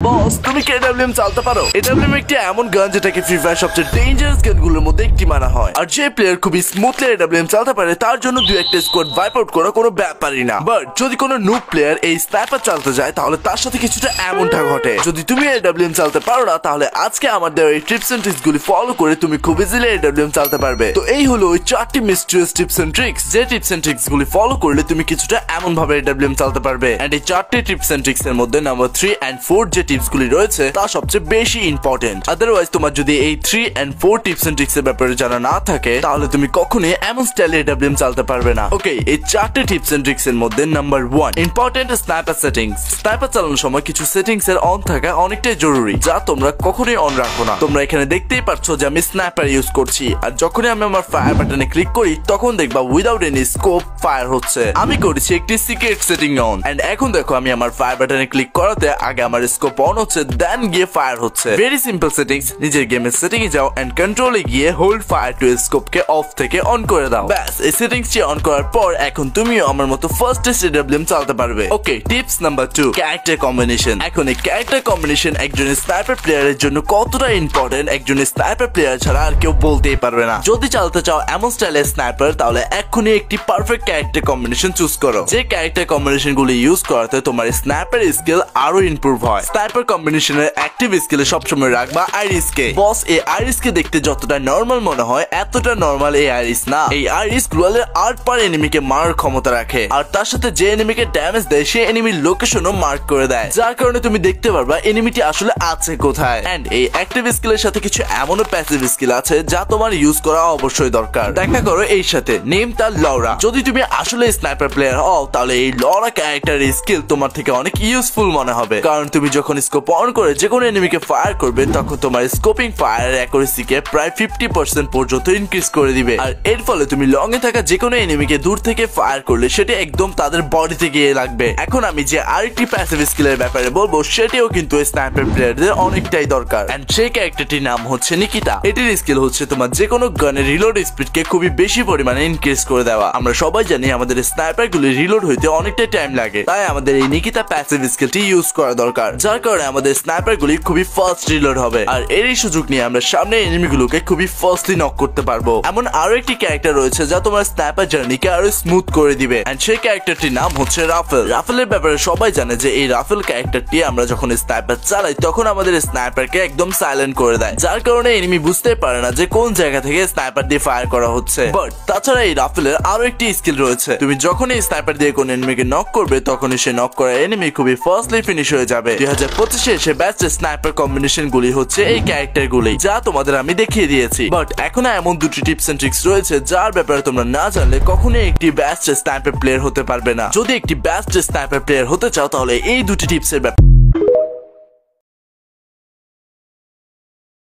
বস, তুমি কি এডব্লিউএম চালাতে পারো? এডব্লিউএম একটি এমন গান যেটাকে ফ্রি ফায়ার সবচেয়ে ডেঞ্জারাস গানগুলোর মধ্যে একটি মানা হয়। আর যে প্লেয়ার খুবই স্মুথলি এডব্লিউএম চালাতে পারে তার জন্য দুই একটা স্কোয়াড ওয়াইপ আউট করা কোনো ব্যাপারই না। বাট যদি কোনো নুব প্লেয়ার এই স্নাইপার চালাতে যায় তাহলে তার সাথে কিছুটা এমনটা ঘটে। যদি তুমি এডব্লিউএম চালাতে পারো না তাহলে আজকে আমার দেওয়া এই টিপস এন্ড ট্রিক্স গুলি ফলো করে তুমি খুব ইজিলি এডব্লিউএম চালাতে পারবে। তো এই হলো ওই 4টি মিস্টেরিয়াস টিপস এন্ড ট্রিক্স, যে টিপস এন্ড ট্রিক্স গুলি ফলো করলে তুমি কিছুটা এমন ভাবে এডব্লিউএম চালাতে পারবে। এন্ড এই 4টি টিপস এন্ড ট্রিক্স এর মধ্যে নাম্বার 3 এন্ড 4 যে টিপস গুলি রয়েছে তা সবচেয়ে বেশি ইম্পর্টেন্ট। আদারওয়াইজ তোমার যদি এই 3 এন্ড 4 টিপস এন্ড ট্রিক্স এর ব্যাপারে জানা না থাকে তাহলে তুমি কখনোই এমন স্টাইলে এডব্লিউএম চালাতে পারবে না। ওকে, এই 4টি টিপস এন্ড ট্রিক্স এর মধ্যে number 1 important sniper settings. Sniper চালানোর সময় কিছু সেটিংস এর অন থাকা অনেকটাই জরুরি, যা তোমরা কখনোই অন রাখো না। তোমরা এখানে দেখতেই পাচ্ছো যে আমি স্নাইপার ইউজ করছি, আর যখনই আমি আমার ফায়ার বাটনে ক্লিক করি তখন দেখবা উইদাউট এনি স্কোপ ফায়ার হচ্ছে। আমি করেছি একটি সিক্রেট সেটিং অন, এন্ড এখন দেখো আমি আমার ফায়ার বাটনে ক্লিক করাতে আগে আমার স্কোপ অন হচ্ছে, দেন গিয়ে ফায়ার হচ্ছে। Very simple settings. নিজের গেমের সেটিং এ যাও এন্ড কন্ট্রোলে গিয়ে হোল্ড ফায়ার টু স্কোপ কে অফ থেকে অন করে দাও। ব্যাস, এই সেটিংস টি অন করার পর এখন তুমিও আমার মতো ফার্স্ট এডব্লিউএম চালাতে পারবে। ওকে, টিপস নাম্বার 2 ক্যারেক্টার কম্বিনেশন। এখন এই ক্যারেক্টার কম্বিনেশন একজন স্নাইপার প্লেয়ারের জন্য কতটা ইম্পর্টেন্ট একজন স্নাইপার প্লেয়ার ছাড়া আর কেউ বলতেই পারবে না। যদি চালাতে চাও এমন স্টাইলের স্নাইপার তাহলে এক্ষুনি একটি পারফেক্ট ক্যারেক্টার কম্বিনেশন চুজ করো, যে ক্যারেক্টার কম্বিনেশন গুলি ইউজ করাতে তোমার স্নাইপার স্কিল আরো ইমপ্রুভ হয়। স্নাইপার কম্বিনেশনের অ্যাক্টিভ স্কিলে সবসময় রাখবা আইরিস কে। বস, এই আইরিস কে দেখতে যতটা নরমাল মনে হয় এতটা নরমাল এই আইরিস না। এই আইরিস গ্লোয়ালের 8 পার এনিমিকে মারার ক্ষমতা রাখে, আর তার সাথে যে এনিমিকে ড্যামেজ দেয় সেই এনিমির লোকেশনও মার্ক করে দেয়, যার কারণে তুমি দেখতে পারবা এনিমিটি আসলে আছে কোথায়। এন্ড এই অ্যাক্টিভ স্কিলের সাথে কিছু এমনও প্যাসিভ স্কিল আছে যা তোমার ইউজ করা অবশ্যই দরকার। দেখা করো এই সাথে, নেম তার লরা। যদি তুমি আসলে স্নাইপার প্লেয়ার হও তাহলে এই লরা ক্যারেক্টার স্কিল তোমার থেকে অনেক ইউজফুল মনে হবে, কারণ তুমি যখন স্কোপ অন করে যে কোনো এনিমিকে ফায়ার করবে তখন তোমার স্কোপিং ফায়ার অ্যাকুরেসি কে প্রায় 50% পর্যন্ত ইনক্রিজ করে দিবে। আর এর ফলে তুমি লং এ থাকা যে কোনো এনিমিকে দূর থেকে ফায়ার করলে সেটি একদম তাদের বডিতে গিয়ে লাগবে। এখন আমি যে আরেকটি প্যাসিভ স্কিলের ব্যাপারে বলবো সেটিও কিন্তু স্নাইপার প্লেয়ারদের অনেকটাই দরকার, এন্ড সেই ক্যারেক্টারটির নাম হচ্ছে নিকিতা। এটির স্কিল হচ্ছে তোমার যে কোনো গানের রিলোড স্পিড কে খুবই বেশি পরিমাণে ইনক্রিজ করে দেওয়া। আমরা সবাই জানি আমাদের স্নাইপার গুলি রিলোড হইতে অনেকটাই টাইম লাগে, তাই আমাদের এই নিকিতা প্যাসিভ স্কিলটি ইউজ করা দরকার, যার কারণে আমাদের স্নাইপার গুলি খুবই ফাস্ট রিলোড হবে, আর এরই সুযোগ নিয়ে আমরা সামনে এনিমিগুলোকে খুবই ফাস্টলি নক করতে পারবো। এমন আরো একটি ক্যারেক্টার রয়েছে যা তোমার স্নাইপার জার্নিকে আরো স্মুথ করে দিবে, এন্ড সেই ক্যারেক্টারটির নাম হচ্ছে রাফেল। রাফেলের ব্যাপারে সবাই জানে যে এই রাফেল ক্যারেক্টারটি আমরা যখন স্নাইপার চালাই তখন আমাদের স্নাইপারকে একদম সাইলেন্ট করে দেয়, যার কারণে এনিমি বুঝতে পারে না যে কোন জায়গা থেকে স্নাইপার দিয়ে ফায়ার করা হচ্ছে। বাট তাছাড়া এই রাফেলের আরো একটি স্কিল রয়েছে, তুমি যখনই স্নাইপার দিয়ে কোন এনিমিকে নক করবে তখনই সে নক করা এনিমি খুবই ফাস্টলি ফিনিশ হয়ে যাবে। 2025 এসে বেস্ট স্নাইপার কম্বিনেশন গুলি হচ্ছে এই ক্যারেক্টার গুলি, যা তোমাদের আমি দেখিয়ে দিয়েছি। বাট এখনো এমন দুটি টিপস এন্ড ট্রিক্স রয়েছে যার ব্যাপারে তোমরা না জানলে কখনোই একটি বেস্ট স্নাইপার প্লেয়ার হতে পারবে না। যদি একটি বেস্ট স্নাইপার প্লেয়ার হতে চাও তাহলে এই দুটি টিপস এর ব্যাপারে